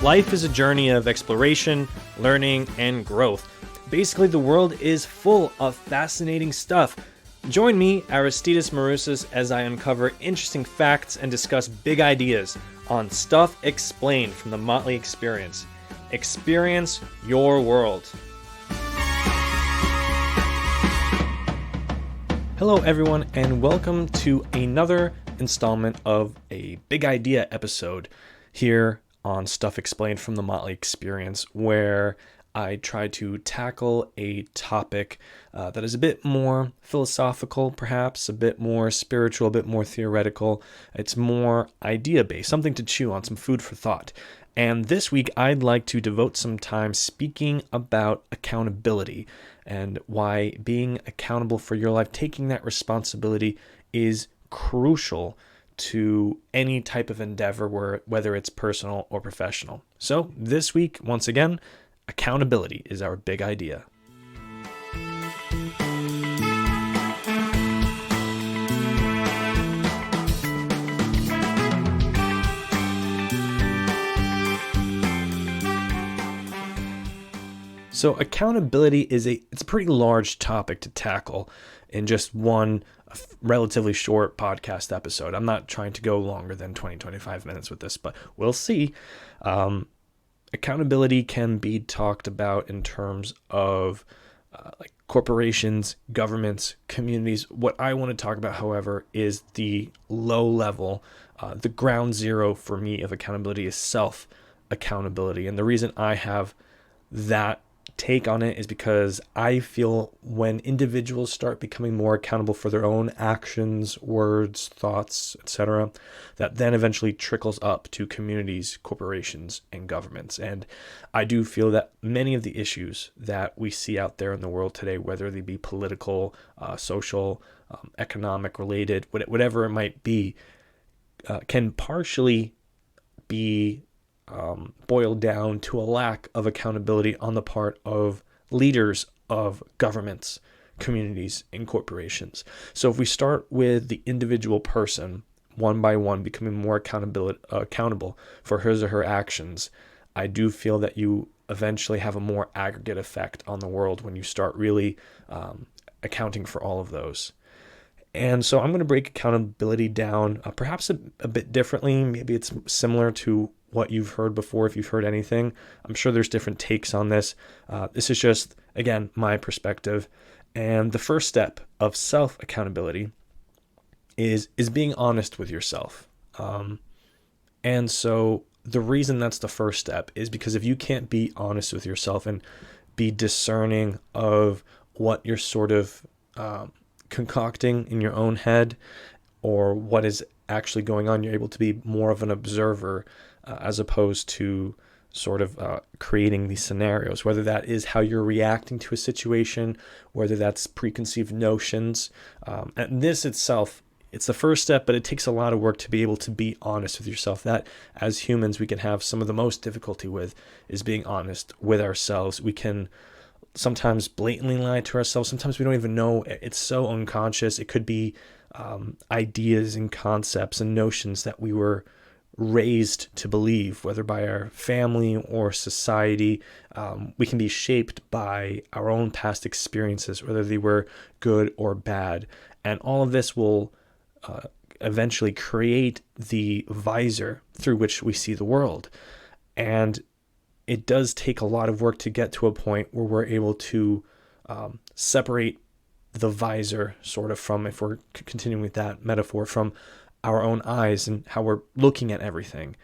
Life is a journey of exploration, learning, and growth. Basically, the world is full of fascinating stuff. Join me, Aristidis Marusas, as I uncover interesting facts and discuss big ideas on Stuff Explained from the Motley Experience. Experience your world. Hello, everyone, and welcome to another installment of a Big Idea episode here on Stuff Explained from the Motley Experience, where I try to tackle a topic that is a bit more philosophical, perhaps, a bit more spiritual, a bit more theoretical. It's more idea-based, something to chew on, some food for thought. And this week, I'd like to devote some time speaking about accountability and why being accountable for your life, taking that responsibility, is crucial to any type of endeavor, whether it's personal or professional. So this week, once again, accountability is our big idea. So accountability is it's a pretty large topic to tackle in just one relatively short podcast episode. I'm not trying to go longer than 20-25 minutes with this, but we'll see. Accountability can be talked about in terms of like corporations, governments, communities. What I want to talk about, however, is the low level, the ground zero for me of accountability is self-accountability. And the reason I have that take on it is because I feel when individuals start becoming more accountable for their own actions, words, thoughts, etc., that then eventually trickles up to communities, corporations, and governments. And I do feel that many of the issues that we see out there in the world today, whether they be political, social, economic related, whatever it might be, can partially be boiled down to a lack of accountability on the part of leaders of governments, communities, and corporations. So if we start with the individual person, one by one, becoming more accountable for his or her actions, I do feel that you eventually have a more aggregate effect on the world when you start really accounting for all of those. And so I'm going to break accountability down perhaps a bit differently. Maybe it's similar to what you've heard before, if you've heard anything. I'm sure there's different takes on this. This is just, again, my perspective. And the first step of self-accountability is being honest with yourself. And so the reason that's the first step is because if you can't be honest with yourself and be discerning of what you're sort of concocting in your own head or what is actually going on, you're able to be more of an observer as opposed to sort of creating these scenarios, whether that is how you're reacting to a situation, whether that's preconceived notions. And this itself, it's the first step, but it takes a lot of work to be able to be honest with yourself. That as humans, we can have some of the most difficulty with is being honest with ourselves. We can sometimes blatantly lie to ourselves. Sometimes we don't even know. It's so unconscious. It could be ideas and concepts and notions that we were raised to believe, whether by our family or society. We can be shaped by our own past experiences, whether they were good or bad. And all of this will eventually create the visor through which we see the world. And it does take a lot of work to get to a point where we're able to separate the visor sort of from, if we're continuing with that metaphor, from our own eyes and how we're looking at everything.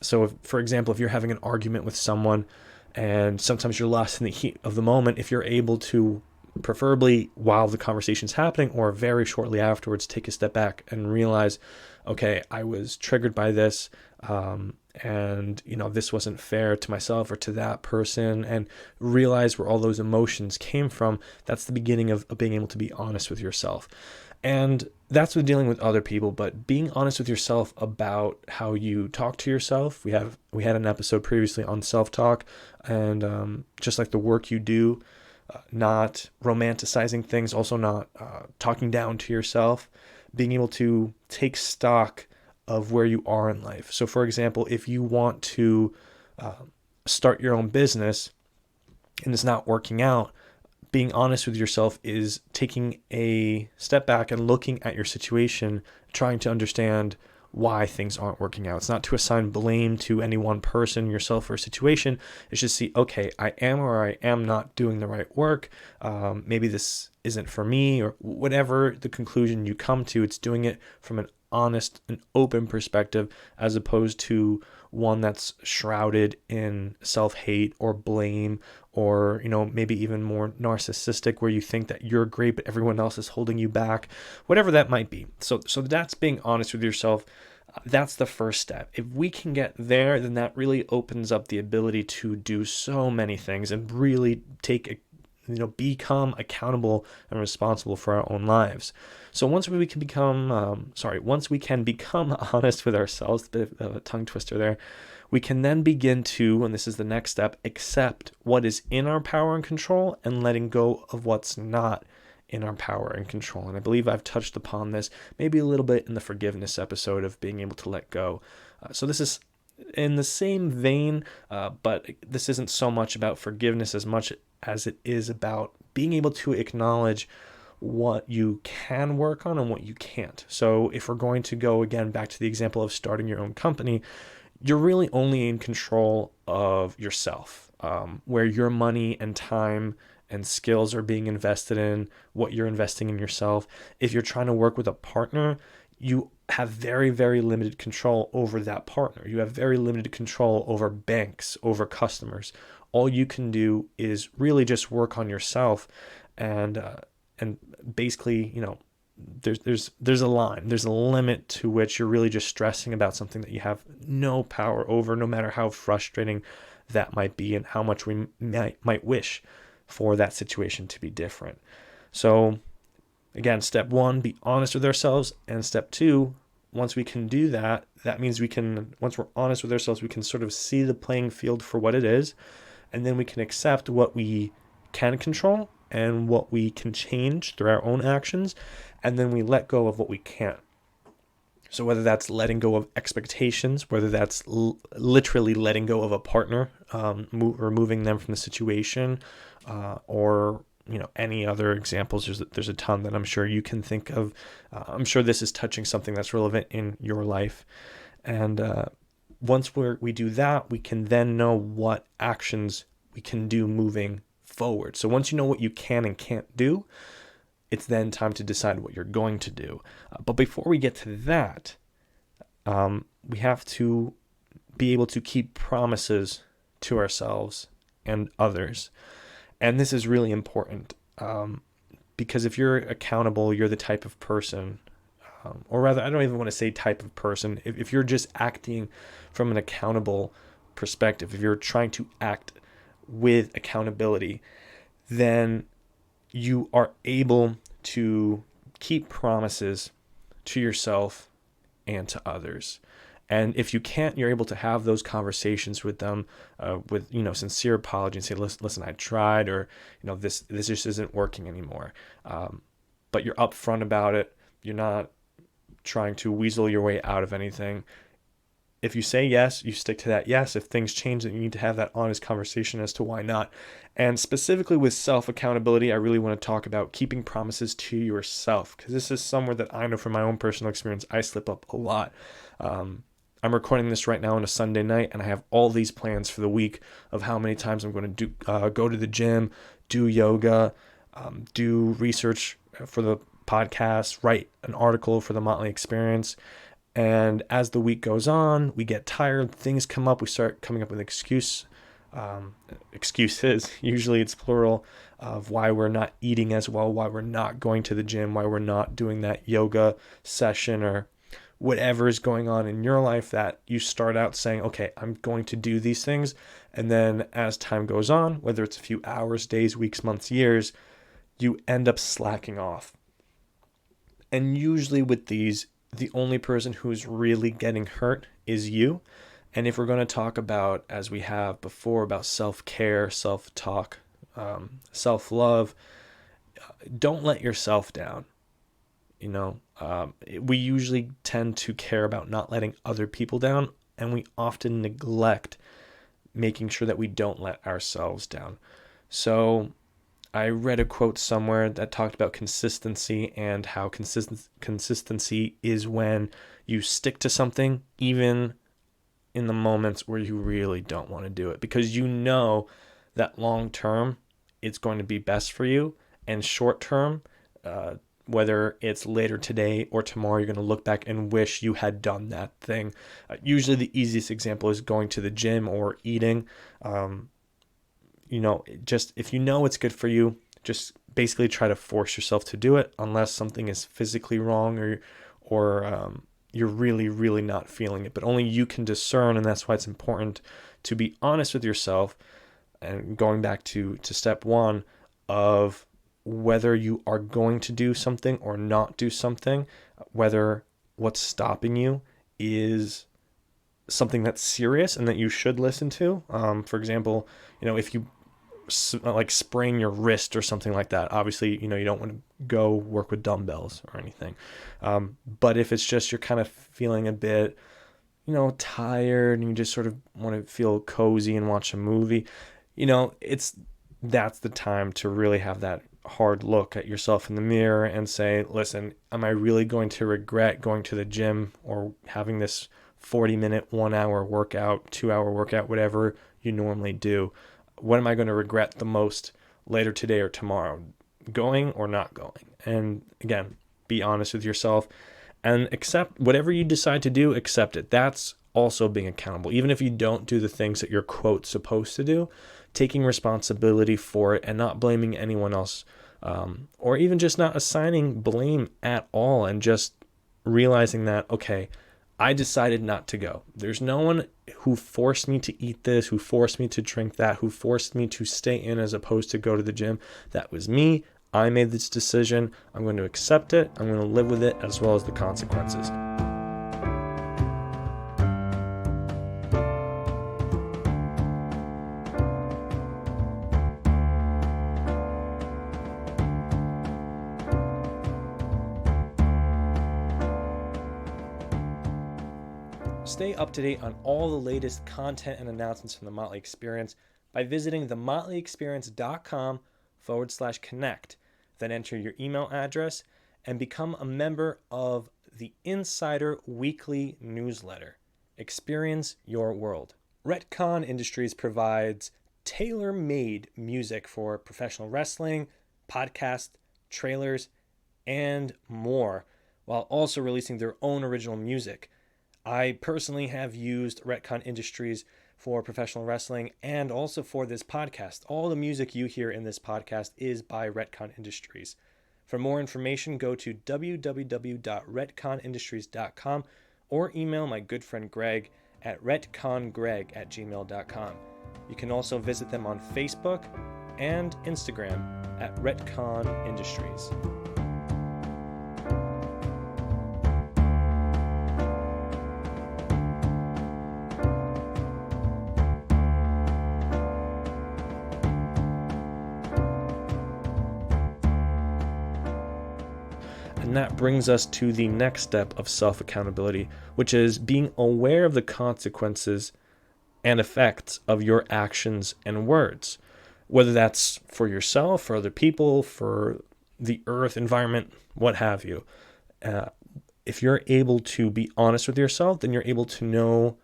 So if, for example, if you're having an argument with someone and sometimes you're lost in the heat of the moment, if you're able to, preferably while the conversation's happening or very shortly afterwards, take a step back and realize, okay, I was triggered by this, and this wasn't fair to myself or to that person, and realize where all those emotions came from. That's the beginning of being able to be honest with yourself. And that's with dealing with other people, but being honest with yourself about how you talk to yourself. We had an episode previously on self-talk, and just like the work you do, not romanticizing things, also not talking down to yourself, being able to take stock of where you are in life. So for example, if you want to start your own business and it's not working out, being honest with yourself is taking a step back and looking at your situation, trying to understand why things aren't working out. It's not to assign blame to any one person, yourself, or a situation. It's just see, okay, I am or I am not doing the right work. Maybe this isn't for me, or whatever the conclusion you come to. It's doing it from an honest and open perspective, as opposed to one that's shrouded in self-hate or blame, or maybe even more narcissistic, where you think that you're great but everyone else is holding you back, whatever that might be. So that's being honest with yourself. That's the first step. If we can get there, then that really opens up the ability to do so many things and really become accountable and responsible for our own lives. So once we can become honest with ourselves, a bit of a tongue twister there, we can then begin to, and this is the next step, accept what is in our power and control and letting go of what's not in our power and control. And I believe I've touched upon this maybe a little bit in the forgiveness episode of being able to let go. So this is in the same vein, but this isn't so much about forgiveness as much as it is about being able to acknowledge what you can work on and what you can't. So if we're going to go again back to the example of starting your own company, you're really only in control of yourself, where your money and time and skills are being invested in, what you're investing in yourself. If you're trying to work with a partner, you have very, very limited control over that partner. You have very limited control over banks, over customers. All you can do is really just work on yourself, and basically, there's a line, there's a limit to which you're really just stressing about something that you have no power over, no matter how frustrating that might be and how much we might wish for that situation to be different. So again, step one, be honest with ourselves. And step two, once we can do that, that means once we're honest with ourselves, we can sort of see the playing field for what it is. And then we can accept what we can control and what we can change through our own actions. And then we let go of what we can't. So whether that's letting go of expectations, whether that's literally letting go of a partner, removing them from the situation, or any other examples. There's a ton that I'm sure you can think of. I'm sure this is touching something that's relevant in your life. And once we do that, we can then know what actions we can do moving forward. So once you know what you can and can't do, it's then time to decide what you're going to do. But before we get to that, we have to be able to keep promises to ourselves and others. And this is really important, because if you're accountable, you're the type of person, or rather, I don't even want to say type of person. If you're just acting from an accountable perspective, if you're trying to act with accountability, then you are able to keep promises to yourself and to others. And if you can't, you're able to have those conversations with them, with sincere apology, and say, listen, I tried, or this just isn't working anymore. But you're upfront about it. You're not trying to weasel your way out of anything. If you say yes, you stick to that yes. If things change, then you need to have that honest conversation as to why not. And specifically with self-accountability, I really want to talk about keeping promises to yourself, because this is somewhere that I know from my own personal experience, I slip up a lot. I'm recording this right now on a Sunday night, and I have all these plans for the week of how many times I'm going to go to the gym, do yoga, do research for the podcast, write an article for the Motley Experience. And as the week goes on, we get tired, things come up, we start coming up with excuses, usually it's plural, of why we're not eating as well, why we're not going to the gym, why we're not doing that yoga session, or whatever is going on in your life that you start out saying, okay, I'm going to do these things. And then as time goes on, whether it's a few hours, days, weeks, months, years, you end up slacking off. And usually with these, the only person who's really getting hurt is you. And if we're going to talk about, as we have before, about self-care, self-talk, self-love, don't let yourself down. We usually tend to care about not letting other people down, and we often neglect making sure that we don't let ourselves down. So I read a quote somewhere that talked about consistency and how consistency is when you stick to something even in the moments where you really don't want to do it, because you know that long term it's going to be best for you, and short term, whether it's later today or tomorrow, you're going to look back and wish you had done that thing. Usually the easiest example is going to the gym or eating. Just if you know it's good for you, just basically try to force yourself to do it unless something is physically wrong or you're really, really not feeling it. But only you can discern, and that's why it's important to be honest with yourself. And going back to step one of whether you are going to do something or not do something, whether what's stopping you is something that's serious and that you should listen to. For example, if you like sprain your wrist or something like that, obviously, you don't want to go work with dumbbells or anything. But if it's just you're kind of feeling a bit, tired and you just sort of want to feel cozy and watch a movie, that's the time to really have that hard look at yourself in the mirror and say, listen, am I really going to regret going to the gym or having this 40-minute, 1-hour workout, 2-hour workout, whatever you normally do? What am I going to regret the most later today or tomorrow, going or not going? And again, be honest with yourself and accept whatever you decide to do, accept it. That's also being accountable. Even if you don't do the things that you're, quote, supposed to do, taking responsibility for it and not blaming anyone else, or even just not assigning blame at all, and just realizing that, okay, I decided not to go. There's no one who forced me to eat this, who forced me to drink that, who forced me to stay in as opposed to go to the gym. That was me. I made this decision. I'm going to accept it. I'm going to live with it as well as the consequences. Stay up to date on all the latest content and announcements from the Motley Experience by visiting themotleyexperience.com/connect. Then enter your email address and become a member of the Insider Weekly newsletter. Experience your world. Retcon Industries provides tailor-made music for professional wrestling, podcasts, trailers, and more, while also releasing their own original music. I personally have used Retcon Industries for professional wrestling and also for this podcast. All the music you hear in this podcast is by Retcon Industries. For more information, go to www.retconindustries.com or email my good friend Greg at retcongreg@gmail.com. You can also visit them on Facebook and Instagram at Retcon Industries. And that brings us to the next step of self-accountability, which is being aware of the consequences and effects of your actions and words, whether that's for yourself, for other people, for the earth, environment, what have you. If you're able to be honest with yourself, then you're able to know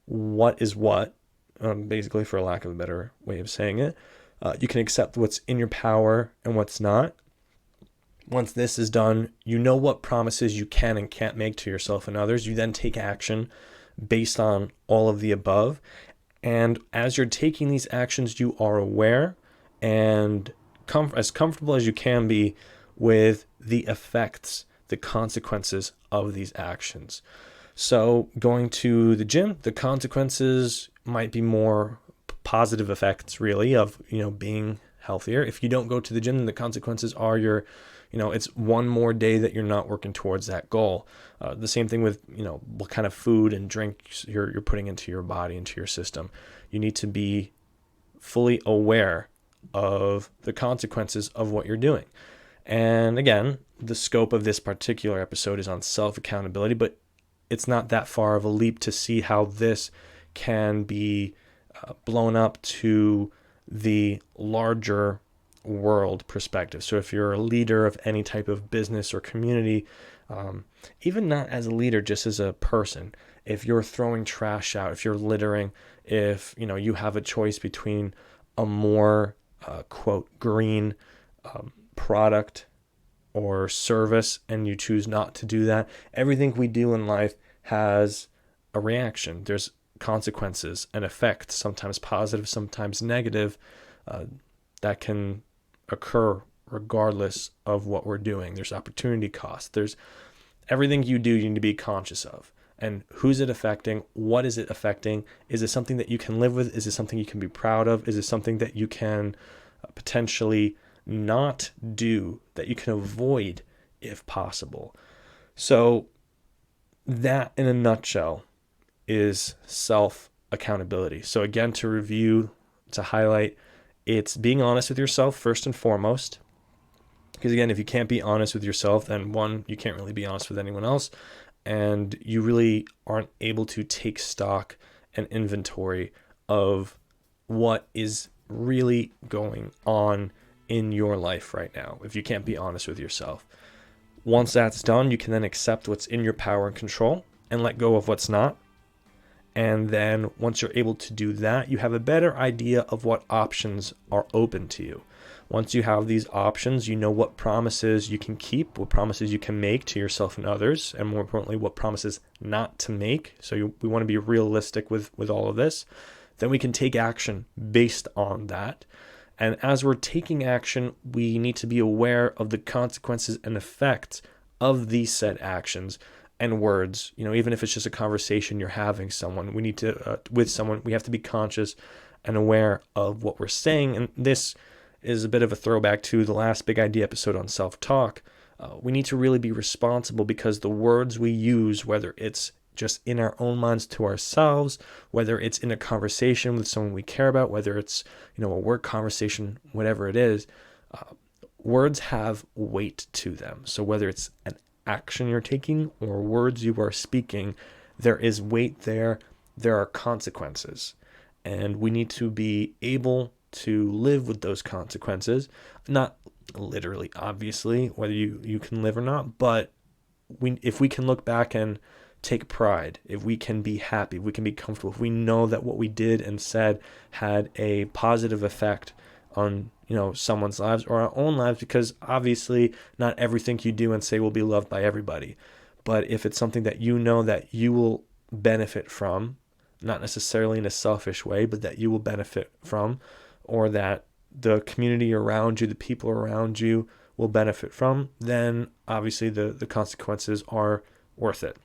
what is what, basically, for lack of a better way of saying it. You can accept what's in your power and what's not. Once this is done, you know what promises you can and can't make to yourself and others. You then take action based on all of the above. And as you're taking these actions, you are aware and as comfortable as you can be with the effects, the consequences of these actions. So going to the gym, the consequences might be more positive effects, really, of, being healthier. If you don't go to the gym, then the consequences are it's one more day that you're not working towards that goal. The same thing with, what kind of food and drinks you're putting into your body, into your system. You need to be fully aware of the consequences of what you're doing. And again, the scope of this particular episode is on self-accountability, but it's not that far of a leap to see how this can be blown up to the larger world perspective. So if you're a leader of any type of business or community, even not as a leader, just as a person, if you're throwing trash out, if you're littering, if you have a choice between a more quote green product or service and you choose not to do that, everything we do in life has a reaction. There's consequences and effects, sometimes positive, sometimes negative, that can occur regardless of what we're doing. There's opportunity cost. There's everything you do, you need to be conscious of. And who's it affecting? What is it affecting? Is it something that you can live with? Is it something you can be proud of? Is it something that you can potentially not do, that you can avoid if possible? So that in a nutshell is self-accountability. So again, to review, to highlight, it's being honest with yourself first and foremost. Because again, if you can't be honest with yourself, then one, you can't really be honest with anyone else. And you really aren't able to take stock and inventory of what is really going on in your life right now, if you can't be honest with yourself. Once that's done, you can then accept what's in your power and control and let go of what's not. And then once you're able to do that, you have a better idea of what options are open to you. Once you have these options, you know what promises you can keep, what promises you can make to yourself and others, and more importantly, what promises not to make. So we want to be realistic with all of this. Then we can take action based on that. And as we're taking action, we need to be aware of the consequences and effects of these said actions and words. Even if it's just a conversation you're having with someone, we have to be conscious and aware of what we're saying. And this is a bit of a throwback to the last Big Idea episode on self-talk. We need to really be responsible because the words we use, whether it's just in our own minds to ourselves, whether it's in a conversation with someone we care about, whether it's a work conversation, whatever it is, words have weight to them. So whether it's an action you're taking or words you are speaking, there is weight there. There are consequences, and we need to be able to live with those consequences. Not literally, obviously, whether you can live or not, but if we can look back and take pride, if we can be happy, if we can be comfortable, if we know that what we did and said had a positive effect on someone's lives or our own lives, because obviously not everything you do and say will be loved by everybody, but if it's something that that you will benefit from, not necessarily in a selfish way, but that you will benefit from, or that the community around you, the people around you will benefit from, then obviously the consequences are worth it.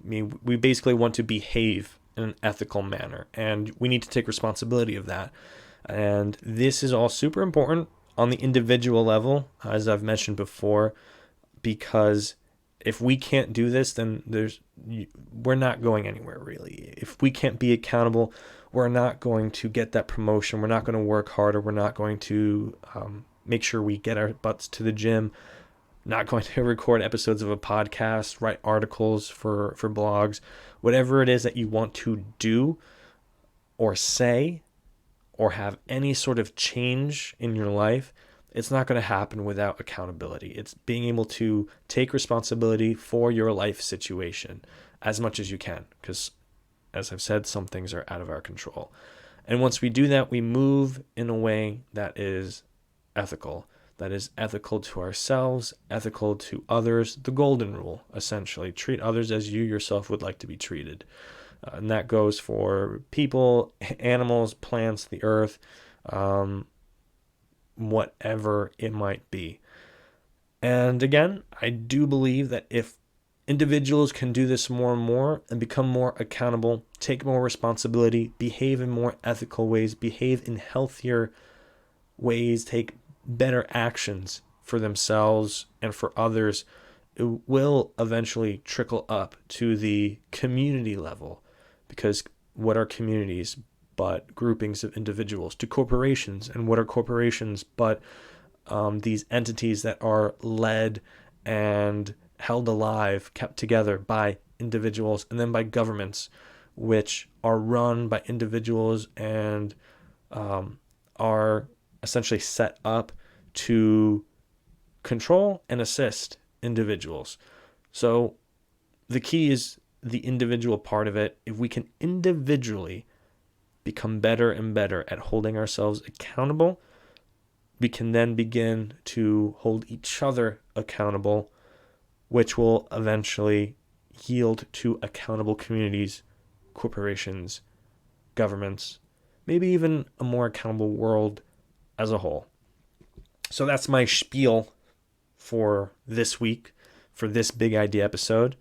We basically want to behave in an ethical manner, and we need to take responsibility of that. And this is all super important on the individual level, as I've mentioned before, because if we can't do this, then we're not going anywhere really. If we can't be accountable, we're not going to get that promotion. We're not going to work harder. We're not going to make sure we get our butts to the gym. Not going to record episodes of a podcast, write articles for blogs, whatever it is that you want to do or say or have any sort of change in your life, it's not going to happen without accountability. It's being able to take responsibility for your life situation as much as you can, because as I've said, some things are out of our control. And once we do that, we move in a way that is ethical. That is ethical to ourselves, ethical to others. The golden rule, essentially. Treat others as you yourself would like to be treated. And that goes for people, animals, plants, the earth, whatever it might be. And again, I do believe that if individuals can do this more and more and become more accountable, take more responsibility, behave in more ethical ways, behave in healthier ways, take better actions for themselves and for others, it will eventually trickle up to the community level. Because what are communities but groupings of individuals? To corporations, and what are corporations but these entities that are led and held alive, kept together by individuals and then by governments, which are run by individuals and are essentially set up to control and assist individuals. So the key is the individual part of it. If we can individually become better and better at holding ourselves accountable, we can then begin to hold each other accountable, which will eventually yield to accountable communities, corporations, governments, maybe even a more accountable world as a whole. So that's my spiel for this week, for this big idea episode.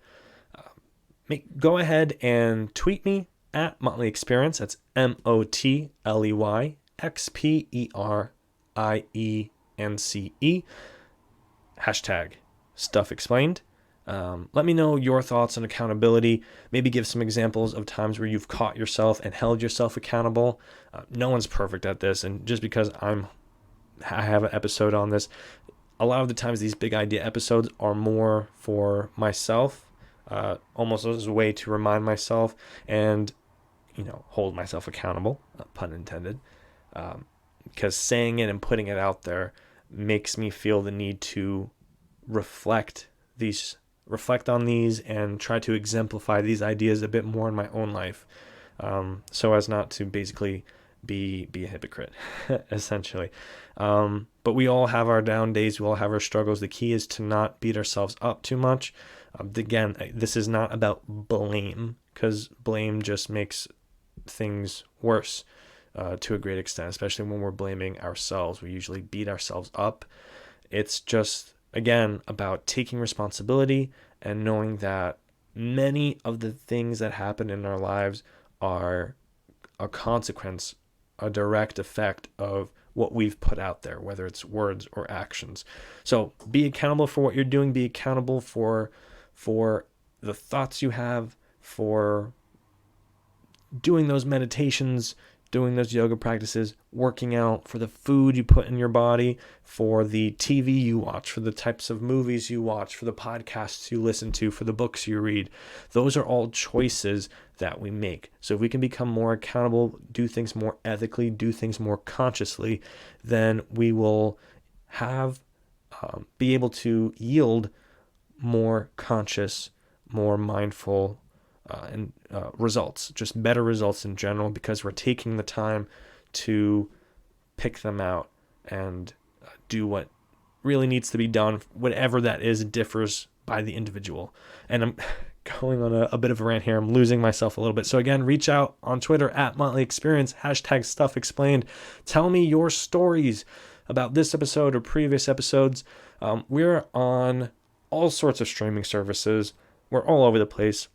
Go ahead and tweet me at Motley Experience. That's MOTLEYXPERIENCE. Hashtag Stuff Explained. Let me know your thoughts on accountability. Maybe give some examples of times where you've caught yourself and held yourself accountable. No one's perfect at this, and just because I have an episode on this, a lot of the times these big idea episodes are more for myself, almost as a way to remind myself and hold myself accountable, pun intended, because saying it and putting it out there makes me feel the need to reflect on these and try to exemplify these ideas a bit more in my own life, so as not to basically be a hypocrite, essentially. But we all have our down days. We all have our struggles. The key is to not beat ourselves up too much. Again, this is not about blame, because blame just makes things worse to a great extent, especially when we're blaming ourselves. We usually beat ourselves up. It's just, again, about taking responsibility and knowing that many of the things that happen in our lives are a consequence, a direct effect of what we've put out there, whether it's words or actions. So be accountable for what you're doing. Be accountable for the thoughts you have, for doing those meditations, doing those yoga practices, working out, for the food you put in your body, for the TV you watch, for the types of movies you watch, for the podcasts you listen to, for the books you read. Those are all choices that we make. So if we can become more accountable, do things more ethically, do things more consciously, then we will be able to yield more conscious, more mindful and results, just better results in general, because we're taking the time to pick them out and do what really needs to be done. Whatever that is differs by the individual. And I'm going on a bit of a rant here. I'm losing myself a little bit. So again, reach out on Twitter at Motley Experience, hashtag Stuff Explained. Tell me your stories about this episode or previous episodes. We're on all sorts of streaming services. We're all over the place.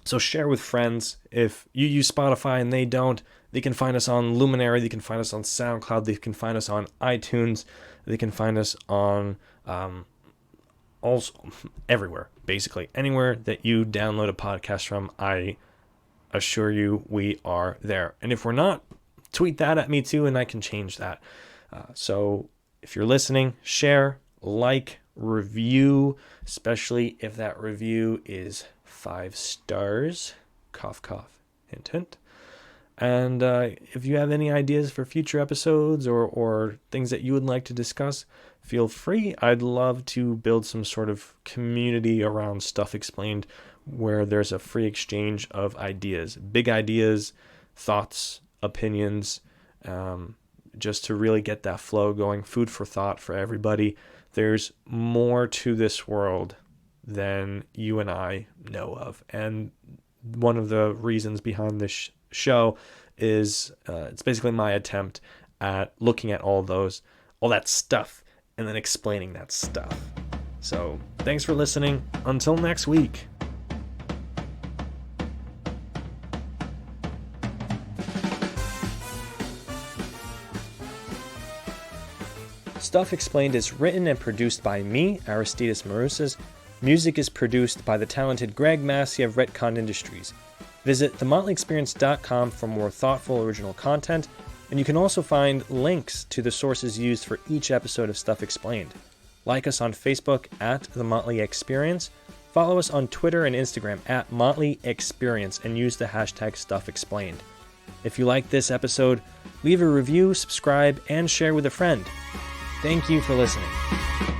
So share with friends. If you use Spotify and they don't, they can find us on Luminary. They can find us on SoundCloud. They can find us on iTunes. They can find us on also everywhere, basically. Anywhere that you download a podcast from, I assure you we are there. And if we're not, tweet that at me too, and I can change that. So if you're listening, share, like, review, especially if that review is 5 stars, cough, cough, hint, hint. And if you have any ideas for future episodes or things that you would like to discuss, feel free. I'd love to build some sort of community around Stuff Explained where there's a free exchange of ideas, big ideas, thoughts, opinions, just to really get that flow going, food for thought for everybody. There's more to this world than you and I know of. And one of the reasons behind this show is it's basically my attempt at looking at all that stuff and then explaining that stuff. So thanks for listening. Until next week. Stuff Explained is written and produced by me, Aristidis Marusas. Music is produced by the talented Greg Massey of Retcon Industries. Visit themotleyexperience.com for more thoughtful original content And you can also find links to the sources used for each episode of Stuff Explained. Like us on Facebook at The Motley Experience. Follow us on Twitter and Instagram at Motley Experience and use the hashtag Stuff Explained. If you like this episode, leave a review, subscribe, and share with a friend. Thank you for listening.